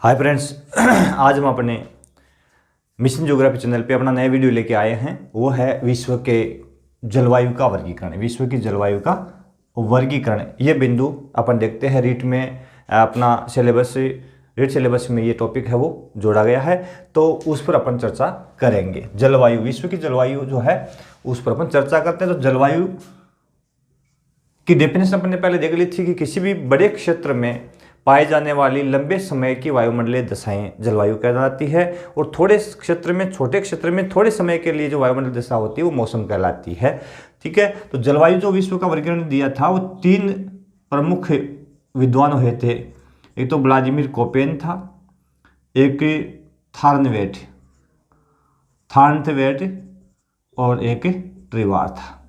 Hi friends आज हम अपने मिशन ज्योग्राफी चैनल पे अपना नया वीडियो लेके आए हैं। वो है विश्व के जलवायु का वर्गीकरण। विश्व की जलवायु का वर्गीकरण ये बिंदु अपन देखते हैं रीट में अपना रीट सिलेबस में ये टॉपिक है वो जोड़ा गया है, तो उस पर अपन चर्चा करेंगे। जलवायु, विश्व की जलवायु जो है उस पर अपन चर्चा करते हैं। तो जलवायु की डेफिनेशन अपन ने पहले देख ली थी कि किसी भी बड़े क्षेत्र में पाई जाने वाली लंबे समय की वायुमंडलीय दशाएं जलवायु कहलाती है, और छोटे क्षेत्र में थोड़े समय के लिए जो वायुमंडलीय दशा होती है वो मौसम कहलाती है। ठीक है, तो जलवायु जो विश्व का वर्गीकरण दिया था वो तीन प्रमुख विद्वान हुए थे। एक तो व्लादिमीर कोपेन था, एक थार्नवेट और एक ट्रिवार था।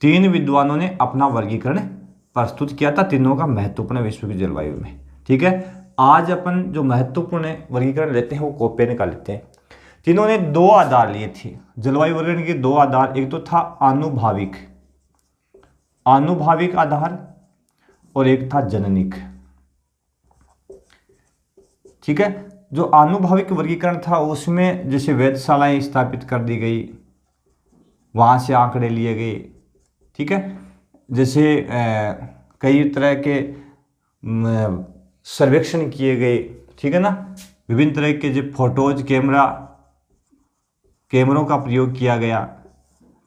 तीन विद्वानों ने अपना वर्गीकरण प्रस्तुत किया था, तीनों का महत्वपूर्ण विश्व की जलवायु में। ठीक है, आज अपन जो महत्वपूर्ण वर्गीकरण लेते हैं वो कोपेन का लेते हैं। तीनों ने दो आधार लिए थे जलवायु वर्गीकरण के, दो आधार। एक तो था आनुभाविक आधार और एक था जननिक। ठीक है, जो आनुभाविक वर्गीकरण था उसमें जैसे वेधशालाएं स्थापित कर दी गई, वहां से आंकड़े लिए गए। ठीक है, जैसे कई तरह के सर्वेक्षण किए गए। ठीक है ना, विभिन्न तरह के जो फोटोज कैमरों का प्रयोग किया गया।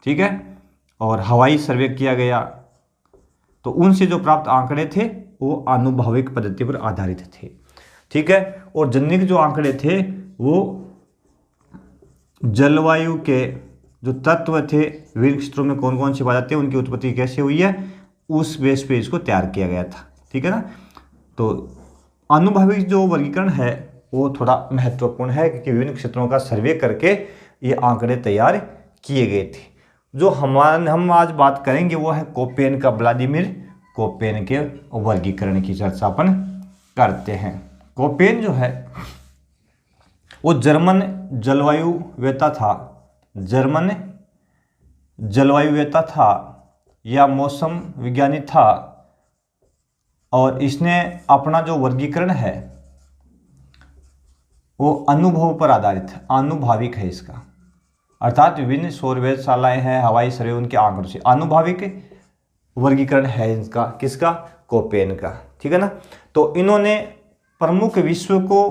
ठीक है, और हवाई सर्वे किया गया, तो उनसे जो प्राप्त आंकड़े थे वो आनुभाविक पद्धति पर आधारित थे। ठीक है, और जननिक जो आंकड़े थे वो जलवायु के जो तत्व थे, विभिन्न क्षेत्रों में कौन कौन से पाए जाते हैं, उनकी उत्पत्ति कैसे हुई है, उस बेस पे इसको तैयार किया गया था। ठीक है ना, तो आनुभाविक जो वर्गीकरण है वो थोड़ा महत्वपूर्ण है क्योंकि विभिन्न क्षेत्रों का सर्वे करके ये आंकड़े तैयार किए गए थे। जो हम आज बात करेंगे वो है कोपेन का, व्लादिमीर कोपेन के वर्गीकरण की चर्चा अपन करते हैं। कोपेन जो है वो जर्मन जलवायुवेता था या मौसम विज्ञानी था, और इसने अपना जो वर्गीकरण है वो अनुभव पर आधारित है, आनुभाविक है इसका। अर्थात विभिन्न सौर वेधशालाएं हैं, हवाई सर्वे, उनके आंकड़ों से आनुभाविक वर्गीकरण है इसका। किसका? कोपेन का। ठीक है ना, तो इन्होंने विश्व को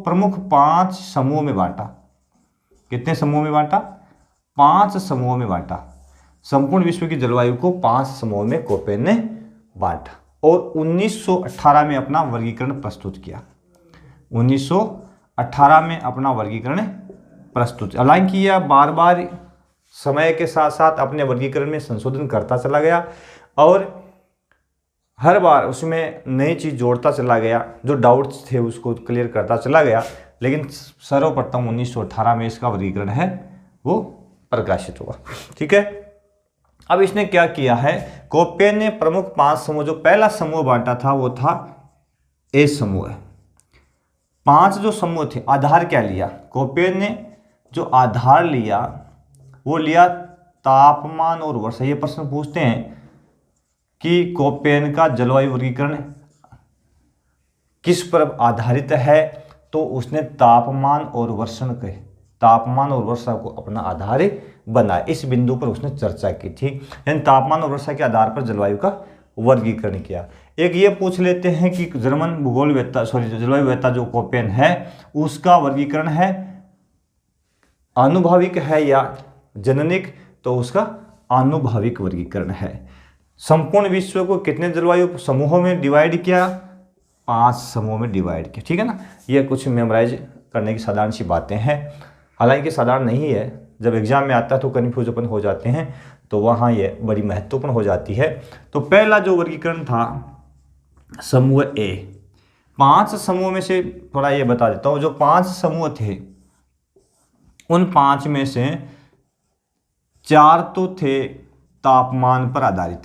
प्रमुख 5 समूह में बांटा। कितने समूह में बांटा? 5 समूहों में बांटा। संपूर्ण विश्व की जलवायु को 5 समूहों में कोपेन ने बांटा और 1918 में अपना वर्गीकरण प्रस्तुत किया। 1918 में अपना वर्गीकरण प्रस्तुत। हालांकि यह बार बार समय के साथ साथ अपने वर्गीकरण में संशोधन करता चला गया और हर बार उसमें नई चीज जोड़ता चला गया, जो डाउट्स थे उसको क्लियर करता चला गया। लेकिन सर्वप्रथम 1918 में इसका वर्गीकरण है वो प्रकाशित हुआ। ठीक है, अब इसने क्या किया है, कोपेन ने प्रमुख 5 समूह, जो पहला समूह बांटा था वो था ए समूह। 5 जो समूह थे, आधार क्या लिया कोपेन ने? जो आधार लिया वो लिया तापमान और वर्षा। ये प्रश्न पूछते हैं कि कोपेन का जलवायु वर्गीकरण किस पर आधारित है, तो उसने तापमान और वर्षा को अपना आधार बनाया। इस बिंदु पर उसने चर्चा की थी, यानी तापमान और वर्षा के आधार पर जलवायु का वर्गीकरण किया। एक ये पूछ लेते हैं कि जलवायुवेत्ता जो कोपेन है उसका वर्गीकरण है आनुभाविक है या जननिक, तो उसका आनुभाविक वर्गीकरण है। संपूर्ण विश्व को कितने जलवायु समूहों में डिवाइड किया? 5 समूहों में डिवाइड किया। ठीक है ना, ये कुछ मेमोराइज करने की साधारण सी बातें हैं, हालांकि साधारण नहीं है। जब एग्जाम में आता है तो कन्फ्यूज अपन हो जाते हैं, तो वहाँ ये बड़ी महत्वपूर्ण हो जाती है। तो पहला जो वर्गीकरण था समूह ए। 5 समूह में से थोड़ा ये बता देता हूँ। जो 5 समूह थे उन 5 में से 4 तो थे तापमान पर आधारित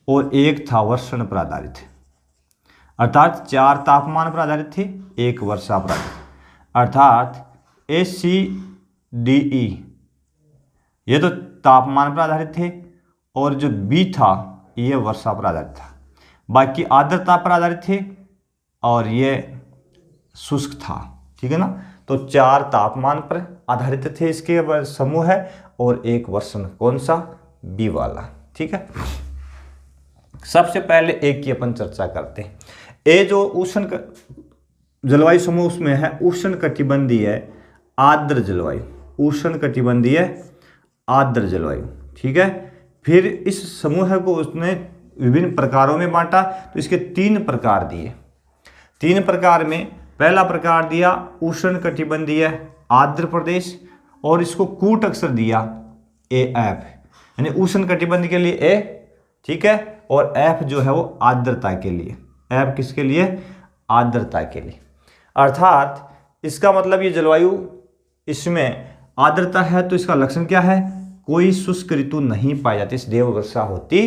और 1 था वर्षण पर आधारित। अर्थात 4 तापमान पर आधारित थे, 1 वर्षा पर आधारित। अर्थात ACDE ये तो तापमान पर आधारित थे और जो बी था ये वर्षा पर आधारित था। बाकी आर्द्रता पर आधारित थे और ये शुष्क था, ठीक है ना। तो 4 तापमान पर आधारित थे इसके समूह है, और एक वर्षण कौन सा, बी वाला, ठीक है। सबसे पहले एक की अपन चर्चा करते हैं। ए जो उष्ण जलवायु समूह उसमें है उष्ण कटिबंधीय आर्द्र जलवायु, उष्ण कटिबंधीय आर्द्र जलवायु, ठीक है। फिर इस समूह को उसने विभिन्न प्रकारों में बांटा, तो इसके 3 प्रकार दिए। 3 प्रकार में पहला प्रकार दिया उष्ण कटिबंधीय आर्द्र प्रदेश, और इसको कूट अक्षर दिया AF, यानी उष्ण कटिबंध के लिए ए, ठीक है, और F जो है वो आर्द्रता के लिए, F किसके लिए, आर्द्रता के लिए। अर्थात इसका मतलब ये जलवायु इसमें आर्द्रता है, तो इसका लक्षण क्या है, कोई शुष्क ऋतु नहीं पाई जाती, सदैव वर्षा होती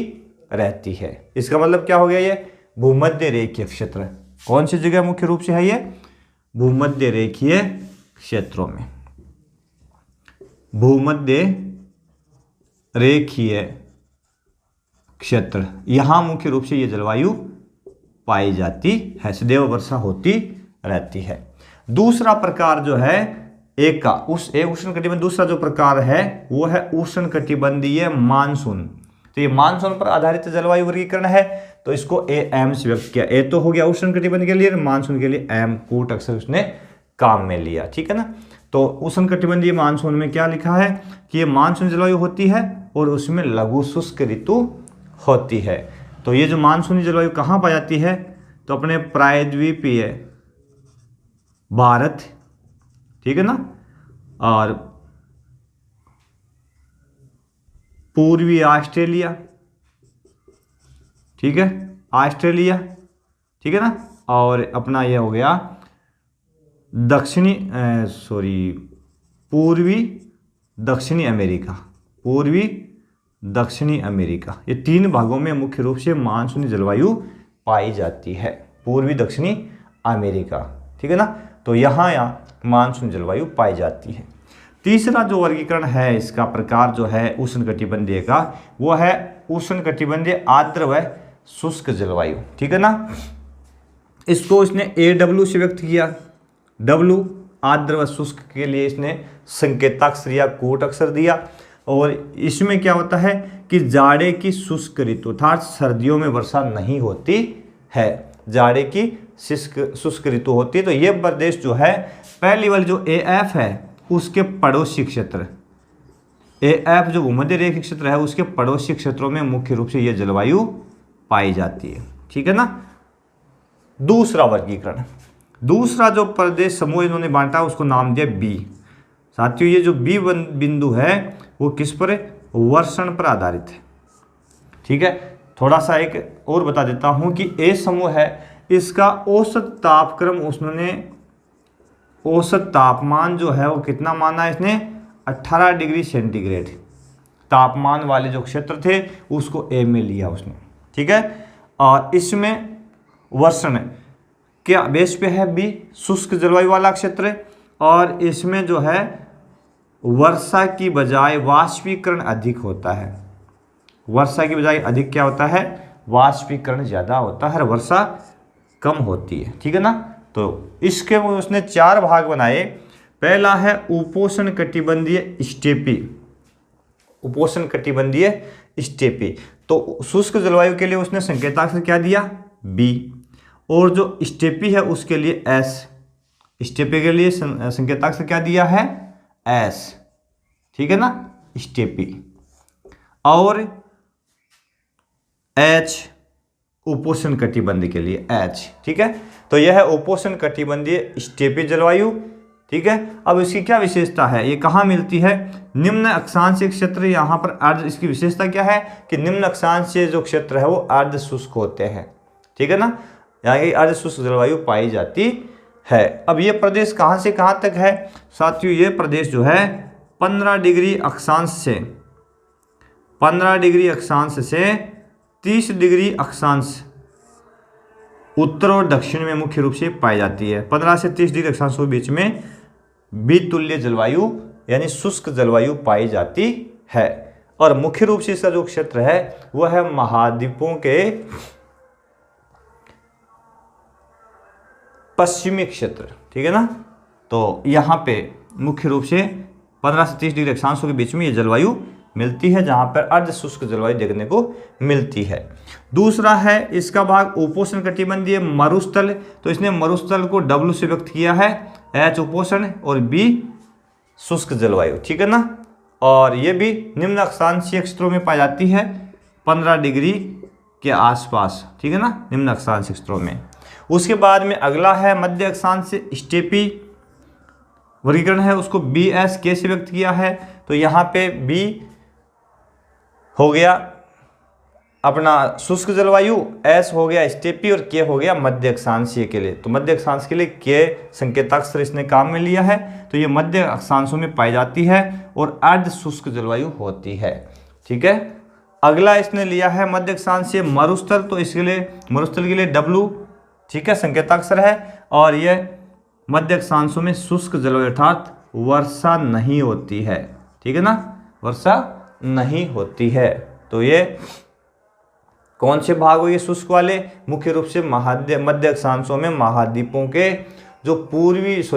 रहती है। इसका मतलब क्या हो गया, ये भूमध्य रेखीय क्षेत्र, कौन सी जगह मुख्य रूप से है, ये भूमध्य रेखीय क्षेत्रों में, भूमध्य रेखीय क्षेत्र, यहां मुख्य रूप से ये जलवायु पाई जाती है, सदैव वर्षा होती रहती है। दूसरा प्रकार जो है एक का उष्ण कटिबंध, दूसरा जो प्रकार है वो है उष्ण कटिबंधीय मानसून। तो ये मानसून पर आधारित जलवायु वर्गीकरण है, तो इसको AM से व्यक्त किया। ए तो हो गया उष्ण कटिबंध के लिए, मानसून के लिए M कूट अक्षर उसने काम में लिया, ठीक है ना। तो उष्ण कटिबंधीय मानसून में क्या लिखा है कि ये मानसून जलवायु होती है और उसमें लघु शुष्क ऋतु होती है। तो ये जो मानसूनी जलवायु कहाँ पाई जाती है, तो अपने प्रायद्वीपीय भारत, ठीक है ना, और पूर्वी ऑस्ट्रेलिया, ठीक है, ऑस्ट्रेलिया, ठीक है ना, और अपना ये हो गया पूर्वी दक्षिणी अमेरिका, पूर्वी दक्षिणी अमेरिका, ये 3 भागों में मुख्य रूप से मानसूनी जलवायु पाई जाती है, पूर्वी दक्षिणी अमेरिका, ठीक है ना। तो यहाँ मानसून जलवायु पाई जाती है। तीसरा जो वर्गीकरण है इसका प्रकार जो है उष्ण कटिबंधीय का, वो है उष्ण कटिबंधीय आर्द्र व शुष्क जलवायु, ठीक है ना। इसको इसने AW से व्यक्त किया, W आर्द्र व शुष्क के लिए इसने संकेताक्षर या कूट अक्षर दिया। और इसमें क्या होता है कि जाड़े की शुष्क ऋतु, अर्थात सर्दियों में वर्षा नहीं होती है, जाड़े की शुष्क ऋतु होती है। तो ये प्रदेश जो है पहली वाली जो AF है उसके पड़ोसी क्षेत्र, AF जो भूमध्य रेखीय क्षेत्र है उसके पड़ोसी क्षेत्रों में मुख्य रूप से ये जलवायु पाई जाती है, ठीक है ना। दूसरा वर्गीकरण, दूसरा जो प्रदेश समूह इन्होंने बांटा उसको नाम दिया B। साथियों ये जो B बिंदु है वो किस पर है, वर्षण पर आधारित है, ठीक है। थोड़ा सा एक और बता देता हूं कि A समूह है, इसका औसत तापक्रम उसने औसत तापमान जो है वो कितना माना है इसने, 18 डिग्री सेंटीग्रेड तापमान वाले जो क्षेत्र थे उसको A में लिया उसने, ठीक है। और इसमें वर्षण क्या बेस पे है B, शुष्क जलवायु वाला क्षेत्र, और इसमें जो है वर्षा की बजाय वाष्पीकरण अधिक होता है, वर्षा की बजाय अधिक क्या होता है, वाष्पीकरण ज़्यादा होता है, वर्षा कम होती है, ठीक है ना। तो इसके उसने 4 भाग बनाए। पहला है उपोष्ण कटिबंधीय स्टेपी, उपोष्ण कटिबंधीय स्टेपी। तो शुष्क जलवायु के लिए उसने संकेताक्षर क्या दिया, B, और जो स्टेपी है उसके लिए S, स्टेपी के लिए संकेताक्षर क्या दिया है, S, ठीक है ना, स्टेपी। और H उपोष्ण कटिबंध के लिए H, ठीक है। तो यह है उपोष्ण कटिबंधीय स्टेपी जलवायु, ठीक है। अब इसकी क्या विशेषता है, ये कहाँ मिलती है, निम्न अक्षांशीय क्षेत्र, यहाँ पर अर्ध, इसकी विशेषता क्या है कि निम्न अक्षांशीय जो क्षेत्र है वो अर्ध शुष्क होते हैं, ठीक है ना, यहाँ की अर्ध शुष्क जलवायु पाई जाती है। अब ये प्रदेश कहाँ से कहाँ तक है साथियों, ये प्रदेश जो है 15 डिग्री अक्षांश से 30 डिग्री अक्षांश उत्तर और दक्षिण में मुख्य रूप से पाई जाती है। 15 से 30 डिग्री अक्षांश के बीच में वितुल्य जलवायु यानी शुष्क जलवायु पाई जाती है। और मुख्य रूप से इसका जो क्षेत्र है वह है महाद्वीपों के पश्चिमी क्षेत्र, ठीक है ना। तो यहाँ पे मुख्य रूप से 15 से 30 डिग्री अक्षांशों के बीच में ये जलवायु मिलती है, जहाँ पर अर्ध शुष्क जलवायु देखने को मिलती है। दूसरा है इसका भाग उपोष्ण कटिबंधीय मरुस्थल। तो इसने मरुस्थल को W से व्यक्त किया है, H उपोष्ण और B शुष्क जलवायु, ठीक है ना। और ये भी निम्न अक्षांशीय क्षेत्रों में पाई जाती है 15 डिग्री के आसपास, ठीक है ना, निम्न अक्षांशीय क्षेत्रों में। उसके बाद में अगला है मध्य अक्षांशीय स्टेपी वर्गीकरण है, उसको BSK से व्यक्त किया है। तो यहाँ पे B हो गया अपना शुष्क जलवायु, S हो गया स्टेपी और K हो गया मध्य अक्षांशीय के लिए। तो मध्य अक्षांश के लिए K संकेताक्षर इसने काम में लिया है। तो ये मध्य अक्षांशों में पाई जाती है और अर्ध शुष्क जलवायु होती है, ठीक है। अगला इसने लिया है मध्य अक्षांशीय मरुस्थल। तो इसके लिए मरुस्थल के लिए W, ठीक है, संकेताक्षर है। और ये मध्य अक्षांशों में शुष्क जलवायु अर्थात वर्षा नहीं होती है, ठीक है ना, वर्षा नहीं होती है। तो ये कौन से भाग हुए शुष्क वाले? मुख्य रूप से मध्य अक्षांशों में महाद्वीपों के जो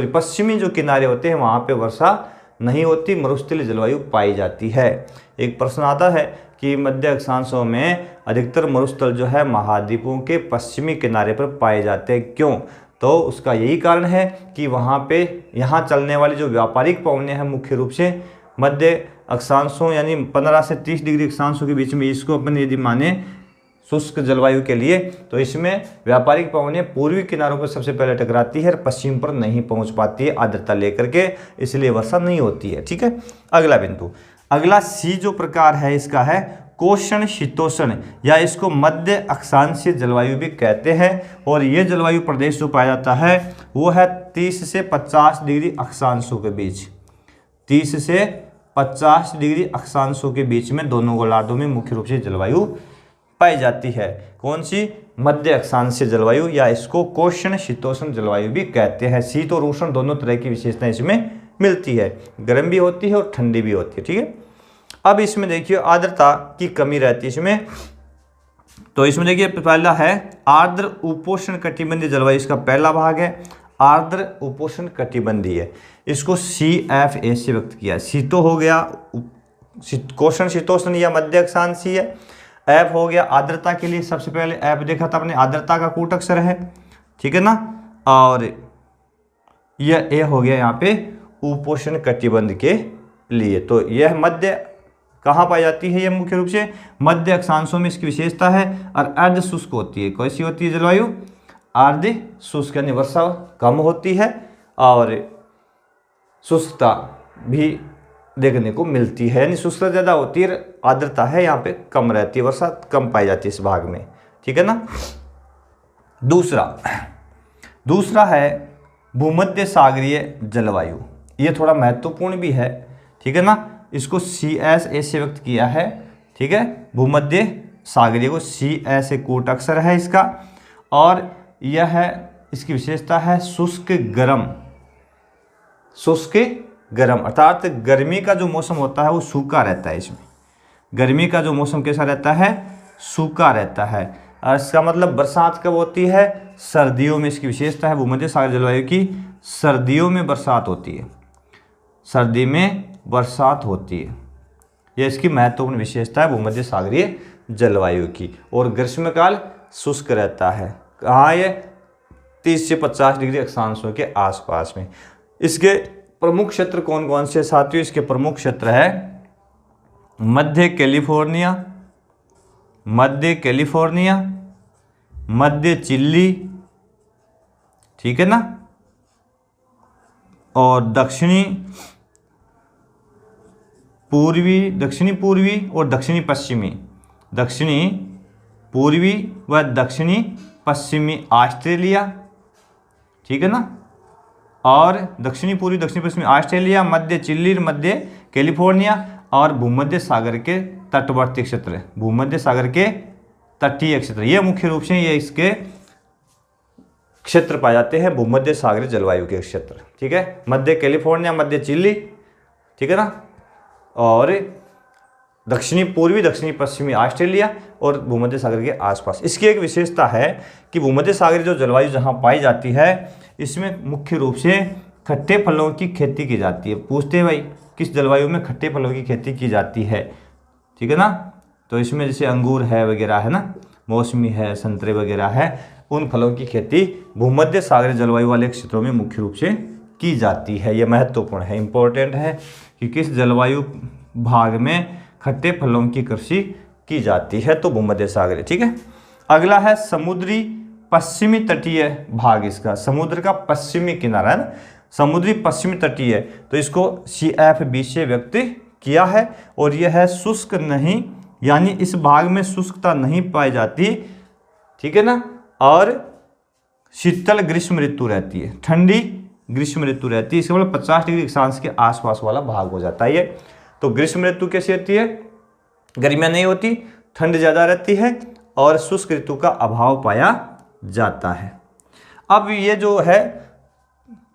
पश्चिमी जो किनारे होते हैं वहाँ पे वर्षा नहीं होती, मरुस्थलीय जलवायु पाई जाती है। एक प्रश्न आता है कि मध्य अक्षांशों में अधिकतर मरुस्थल जो है महाद्वीपों के पश्चिमी किनारे पर पाए जाते हैं, क्यों? तो उसका यही कारण है कि वहाँ पे यहाँ चलने वाली जो व्यापारिक पवनें हैं मुख्य रूप से मध्य अक्षांशों यानी 15 से 30 डिग्री अक्षांशों के बीच में, इसको अपन यदि माने शुष्क जलवायु के लिए, तो इसमें व्यापारिक पवनें पूर्वी किनारों पर सबसे पहले टकराती है और पश्चिम पर नहीं पहुंच पाती है आर्द्रता लेकर के, इसलिए वर्षा नहीं होती है, ठीक है। अगला बिंदु, अगला C जो प्रकार है इसका है कोष्ण शीतोष्ण या इसको मध्य अक्षांशीय जलवायु भी कहते हैं। और ये जलवायु प्रदेश जो पाया जाता है वो है 30 से 50 डिग्री अक्षांशों के बीच, 30 से 50 डिग्री अक्षांशों के बीच में दोनों गोलार्धों में मुख्य रूप से जलवायु पाई जाती है। कौन सी? मध्य अक्षांशीय जलवायु या इसको कोष्ण शीतोष्ण जलवायु भी कहते हैं। शीत और उष्ण दोनों तरह की विशेषताएं इसमें मिलती है, गर्म भी होती है और ठंडी भी होती है, ठीक है। अब इसमें देखिए आर्द्रता की कमी रहती है इसमें। तो इसमें देखिए पहला है आर्द्र उपोष्ण कटिबंधीय जलवायु, इसका पहला भाग है आर्द्र उपोष्ण कटिबंधीय, इसको CFA से व्यक्त किया। शीतो हो गया कोष्ण शीतोष्ण या मध्य अक्षांशीय, ऐप हो गया आर्द्रता के लिए, सबसे पहले ऐप देखा था अपने, आर्द्रता का कूट अक्षर है, ठीक है ना। और यह ए हो गया यहाँ पे उपोष्ण कटिबंध के लिए। तो यह मध्य कहाँ पाई जाती है? यह मुख्य रूप से मध्य अक्षांशों में इसकी विशेषता है और अर्ध शुष्क होती है। कैसी होती है जलवायु? अर्ध शुष्क, यानी वर्षा कम होती है और शुष्कता भी देखने को मिलती है, यानी शुष्कता ज़्यादा होती है, आर्द्रता है यहाँ पे कम रहती है, वर्षा कम पाई जाती है इस भाग में, ठीक है ना। दूसरा है भूमध्य सागरीय जलवायु, ये थोड़ा महत्वपूर्ण भी है, ठीक है ना। इसको CSA से व्यक्त किया है, ठीक है। भूमध्य सागरीय को CSA कूट अक्षर है इसका। और यह है इसकी विशेषता है शुष्क गर्म, अर्थात गर्मी का जो मौसम होता है वो सूखा रहता है। इसमें गर्मी का जो मौसम कैसा रहता है? सूखा रहता है। और इसका मतलब बरसात कब होती है? सर्दियों में। इसकी विशेषता है भूमध्य सागरीय जलवायु की, सर्दियों में बरसात होती है, सर्दी में बरसात होती है, यह इसकी महत्वपूर्ण विशेषता है भूमध्य सागरीय जलवायु की। और ग्रीष्मकाल शुष्क रहता है, कहाँ? ये 30 से 50 डिग्री अक्षांशों के आसपास में। इसके प्रमुख क्षेत्र कौन कौन से साथियों? इसके प्रमुख क्षेत्र है मध्य कैलिफोर्निया, मध्य चिली, ठीक है ना, और दक्षिणी पूर्वी और दक्षिणी पूर्वी व दक्षिणी पश्चिमी ऑस्ट्रेलिया, ठीक है ना, और दक्षिणी पूर्वी दक्षिणी पश्चिमी ऑस्ट्रेलिया, मध्य चिली, मध्य कैलिफोर्निया और भूमध्य सागर के तटवर्ती क्षेत्र, भूमध्य सागर के तटीय क्षेत्र, ये मुख्य रूप से ये इसके क्षेत्र पाए जाते हैं भूमध्य सागरीय जलवायु के क्षेत्र, ठीक है। मध्य कैलिफोर्निया, मध्य चिली, ठीक है ना, और दक्षिणी पूर्वी दक्षिणी पश्चिमी ऑस्ट्रेलिया और भूमध्य सागर के आसपास। इसकी एक विशेषता है कि भूमध्य सागरीय जो जलवायु जहाँ पाई जाती है इसमें मुख्य रूप से खट्टे फलों की खेती की जाती है। पूछते हैं भाई किस जलवायु में खट्टे फलों की खेती की जाती है, ठीक है ना। तो इसमें जैसे अंगूर है वगैरह है ना, मौसमी है, संतरे वगैरह है, उन फलों की खेती भूमध्य सागरीय जलवायु वाले क्षेत्रों में मुख्य रूप से की जाती है। यह महत्वपूर्ण है, इंपॉर्टेंट है कि किस जलवायु भाग में खट्टे फलों की कृषि की जाती है, तो भूमध्य सागरीय, ठीक है। अगला है समुद्री पश्चिमी तटीय भाग, इसका समुद्र का पश्चिमी किनारा है ना, समुद्री पश्चिमी तटीय, तो इसको CFB से व्यक्त किया है। और यह है शुष्क नहीं, यानी इस भाग में शुष्कता नहीं पाई जाती, ठीक है ना, और शीतल ग्रीष्म ऋतु रहती है, ठंडी ग्रीष्म ऋतु रहती है। इसके मतलब 50 डिग्री अक्षांश के आसपास वाला भाग हो जाता है ये। तो ग्रीष्म ऋतु कैसी होती है, गर्मियाँ नहीं होती, ठंड ज़्यादा रहती है और शुष्क ऋतु का अभाव पाया जाता है। अब ये जो है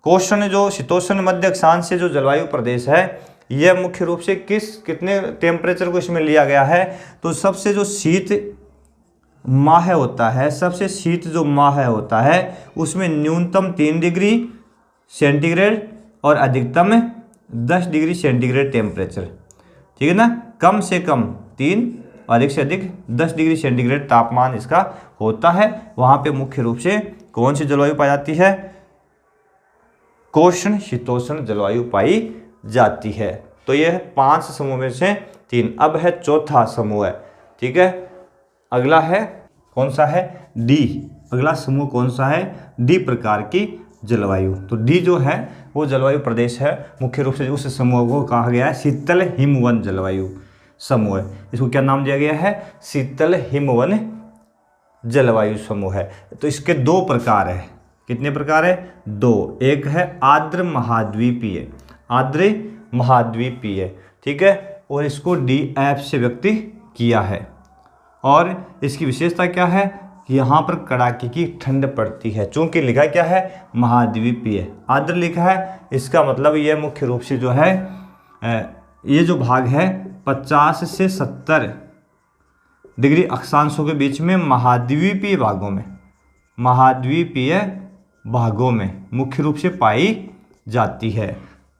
कोष्ण जो शीतोष्ण मध्य अक्षांश से जो जलवायु प्रदेश है, यह मुख्य रूप से कितने टेम्परेचर को इसमें लिया गया है, तो सबसे जो शीत माह होता है, सबसे शीत जो माह होता है उसमें न्यूनतम 3 डिग्री सेंटीग्रेड और अधिकतम 10 डिग्री सेंटीग्रेड टेम्परेचर, ठीक है ना। कम से कम 3 और अधिक से अधिक 10 डिग्री सेंटीग्रेड तापमान इसका होता है। वहाँ पे मुख्य रूप से कौन सी जलवायु पाई जाती है, कोष्ण शीतोष्ण जलवायु पाई जाती है। तो यह 5 समूह में से 3। अब है चौथा समूह है, ठीक है। अगला है कौन सा है, डी। अगला समूह कौन सा है, डी प्रकार की जलवायु। तो डी जो है वो जलवायु प्रदेश है, मुख्य रूप से उस समूह को कहा गया है शीतल हिमवन जलवायु समूह है। इसको क्या नाम दिया गया है, शीतल हिमवन जलवायु समूह है। तो इसके 2 प्रकार है, कितने प्रकार है, 2। एक है आर्द्र महाद्वीपीय, आर्द्र महाद्वीपीय, ठीक है, और इसको DF से व्यक्त किया है। और इसकी विशेषता क्या है कि यहाँ पर कड़ाके की ठंड पड़ती है, चूंकि लिखा क्या है महाद्वीपीय, आर्द्र लिखा है, इसका मतलब ये मुख्य रूप से जो है ये जो भाग है 50 से 70 डिग्री अक्षांशों के बीच में महाद्वीपीय भागों में मुख्य रूप से पाई जाती है,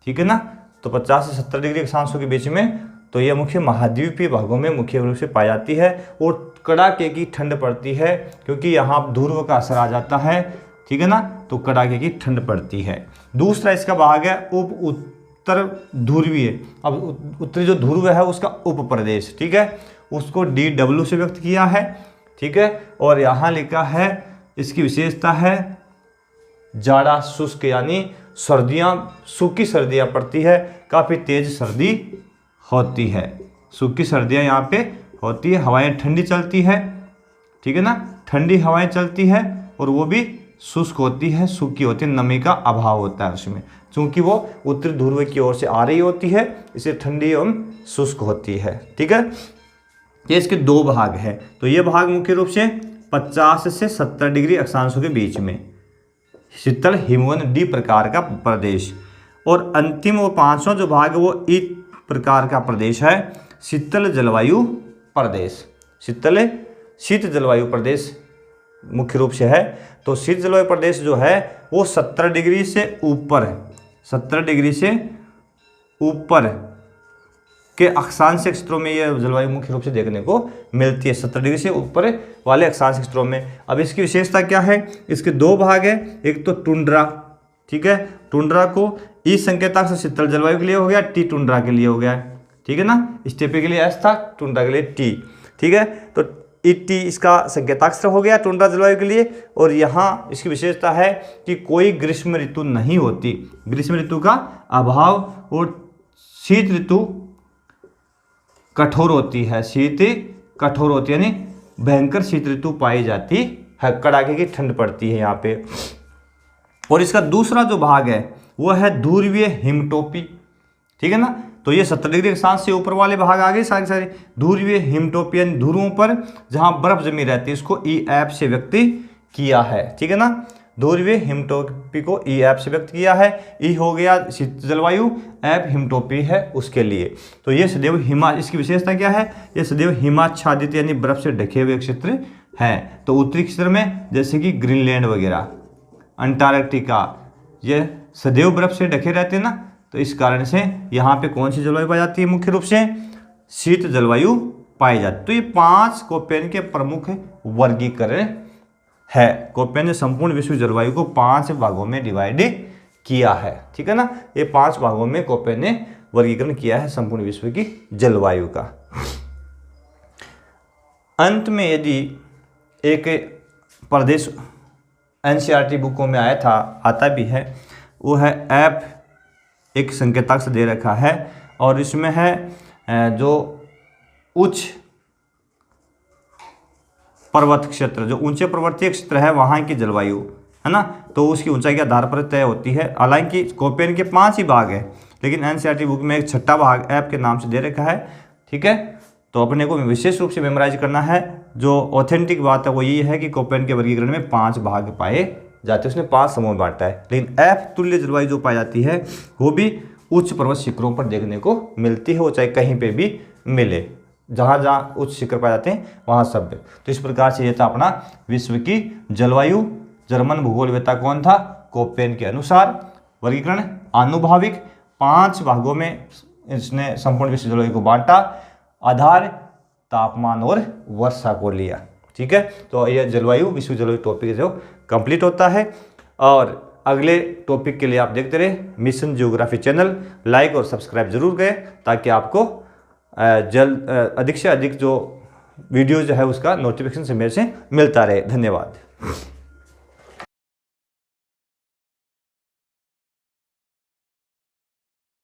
ठीक है ना। तो 50 से 70 डिग्री अक्षांशों के बीच में, तो यह मुख्य महाद्वीपीय भागों में मुख्य रूप से पाई जाती है। और कड़ाके की ठंड पड़ती है क्योंकि यहाँ ध्रुव का असर आ जाता है, ठीक है ना, तो कड़ाके की ठंड पड़ती है। दूसरा इसका भाग है उत्तर ध्रुवीय। अब उत्तरी जो ध्रुव है उसका उप प्रदेश, ठीक है, उसको DW से व्यक्त किया है, ठीक है। और यहाँ लिखा है इसकी विशेषता है जाड़ा शुष्क, यानी सर्दियाँ सूखी सर्दियाँ पड़ती है, काफ़ी तेज सर्दी होती है, सूखी सर्दियाँ यहाँ पे होती है, हवाएं ठंडी चलती है, ठीक है ना, ठंडी हवाएं चलती है और वो भी शुष्क होती है, सूखी होती है, नमी का अभाव होता है उसमें, क्योंकि वो उत्तरी ध्रुव की ओर से आ रही होती है, इसे ठंडी एवं शुष्क होती है, ठीक है। ये इसके 2 भाग है। तो ये भाग मुख्य रूप से 50 से 70 डिग्री अक्षांशों के बीच में शीतल हिमवन डी प्रकार का प्रदेश। और अंतिम और 5वां जो भाग वो ई प्रकार का प्रदेश है, शीतल जलवायु प्रदेश। शीत जलवायु प्रदेश मुख्य रूप से है। तो शीत जलवायु प्रदेश जो है वो 70 डिग्री से ऊपर, 70 डिग्री से ऊपर के अक्षांश क्षेत्रों में यह जलवायु मुख्य रूप से देखने को मिलती है, 70 डिग्री से ऊपर वाले अक्षांश क्षेत्रों में। अब इसकी विशेषता क्या है, इसके 2 भाग है, एक तो टुंड्रा, ठीक है, टुंड्रा को ई संकेतक से शीतल जलवायु के लिए हो गया, टी टुंड्रा के लिए हो गया, ठीक है ना, स्टेपे के लिए एस था, टुंड्रा के लिए टी, ठीक है। तो टी इसका संकेताक्षर हो गया टुंड्रा जलवायु के लिए। और यहाँ इसकी विशेषता है कि कोई ग्रीष्म ऋतु नहीं होती, ग्रीष्म ऋतु का अभाव, और शीत ऋतु कठोर होती है, शीत कठोर होती है, यानी भयंकर शीत ऋतु पाई जाती है, कड़ाके की ठंड पड़ती है यहाँ पे। और इसका दूसरा जो भाग है वो है ध्रुवीय हिमटोपी, ठीक है ना। तो ये 70 डिग्री अक्षांश से ऊपर वाले भाग आ गए सारे ध्रुवीय हिमटोपी, यानी ध्रुवों पर जहाँ बर्फ जमी रहती है, इसको EF से व्यक्त किया है, ठीक है ना। ध्रुवीय हिमटोपी को EF से व्यक्त किया है। ई हो गया शीत जलवायु, F हिमटोपी है उसके लिए। तो ये सदैव इसकी विशेषता क्या है, ये सदैव हिमाच्छादित यानी बर्फ से ढके हुए क्षेत्र हैं। तो उत्तरी क्षेत्र में जैसे कि ग्रीनलैंड वगैरह, अंटार्कटिका, ये सदैव बर्फ से ढके रहते हैं ना, तो इस कारण से यहाँ पे कौन सी जलवायु पाई जाती है? मुख्य रूप से शीत जलवायु पाई जाती है। तो ये 5 कोपेन के प्रमुख वर्गीकरण है। कोपेन ने संपूर्ण विश्व जलवायु को 5 भागों में डिवाइड किया है, ठीक है ना। ये 5 भागों में कोपेन ने वर्गीकरण किया है संपूर्ण विश्व की जलवायु का। अंत में यदि एक प्रदेश एनसीईआरटी बुकों में आया था, आता भी है, वो है एफ, एक संकेतक से दे रखा है और इसमें है जो उच्च पर्वत क्षेत्र, जो ऊंचे पर्वतीय क्षेत्र है वहाँ की जलवायु है ना, तो उसकी ऊंचाई के आधार पर तय होती है। हालांकि कोपेन के 5 ही भाग है, लेकिन एनसीईआरटी बुक में एक छठा भाग ऐप के नाम से दे रखा है, ठीक है। तो अपने को विशेष रूप से मेमोराइज करना है। जो ऑथेंटिक बात है वो ये है कि कोपेन के वर्गीकरण में 5 भाग पाए जाते हैं, उसने 5 समूह बांटा है। लेकिन ऐप तुल्य जलवायु जो पाई जाती है वो भी उच्च पर्वत शिखरों पर देखने को मिलती है, वो चाहे कहीं पे भी मिले, जहाँ जहाँ उच्च शिखर पाए जाते हैं वहाँ सब। तो इस प्रकार से ये था अपना विश्व की जलवायु। जर्मन भूगोलवेत्ता कौन था? कोपेन के अनुसार वर्गीकरण आनुभाविक 5 भागों में इसने संपूर्ण विश्व जलवायु को बांटा, आधार तापमान और वर्षा को लिया, ठीक है। तो यह जलवायु विश्व जलवायु टॉपिक जो कंप्लीट होता है। और अगले टॉपिक के लिए आप देखते रहे मिशन ज्योग्राफी चैनल, लाइक और सब्सक्राइब जरूर करें ताकि आपको जल्द अधिक से अधिक जो वीडियो जो है उसका नोटिफिकेशन से मेरे से मिलता रहे। धन्यवाद।